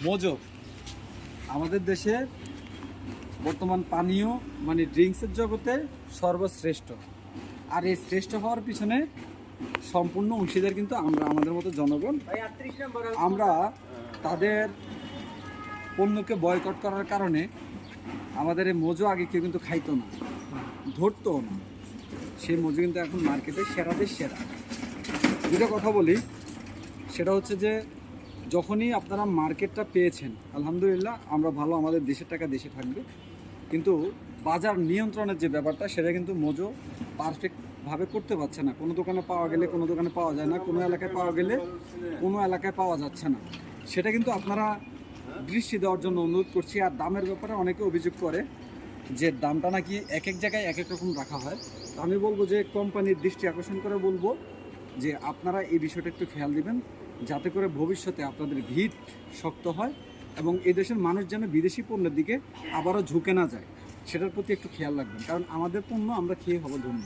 Mojo আমাদের দেশে বর্তমান পানীয় মানে ড্রিঙ্কসের জগতে সর্বশ্রেষ্ঠ। আর এই শ্রেষ্ঠ হওয়ার পিছনে সম্পূর্ণ অংশীদার কিন্তু আমরা, আমাদের মতো জনগণ। আমরা তাদের পণ্যকে বয়কট করার কারণে আমাদের এই মোজো আগে কেউ কিন্তু খাইতো না, ধরতো না। সেই মোজো কিন্তু এখন মার্কেটে সেরাদের সেরা। দুটো কথা বলি, সেটা হচ্ছে যে যখনই আপনারা মার্কেটটা পেয়েছেন আলহামদুলিল্লাহ, আমরা ভালো, আমাদের দেশের টাকা দেশে থাকবে। কিন্তু বাজার নিয়ন্ত্রণের যে ব্যাপারটা, সেটা কিন্তু মোজো পারফেক্টভাবে করতে পারছে না। কোনো দোকানে পাওয়া গেলে কোনো দোকানে পাওয়া যায় না, কোনো এলাকায় পাওয়া গেলে কোনো এলাকায় পাওয়া যাচ্ছে না। সেটা কিন্তু আপনারা দৃষ্টি দেওয়ার জন্য অনুরোধ করছি। আর দামের ব্যাপারে অনেকে অভিযোগ করে যে দামটা নাকি এক এক জায়গায় এক এক রকম রাখা হয়। তো আমি বলবো যে কোম্পানির দৃষ্টি আকর্ষণ করে বলবো যে আপনারা এই বিষয়টা একটু খেয়াল দিবেন, যাতে করে ভবিষ্যতে আপনাদের ভিত শক্ত হয় এবং এদেশের মানুষ যেন বিদেশি পণ্যের দিকে আবারও ঝুঁকে না যায়, সেটার প্রতি একটু খেয়াল রাখবেন। কারণ আমাদের পণ্য আমরা খেয়ে হবো ধন্য।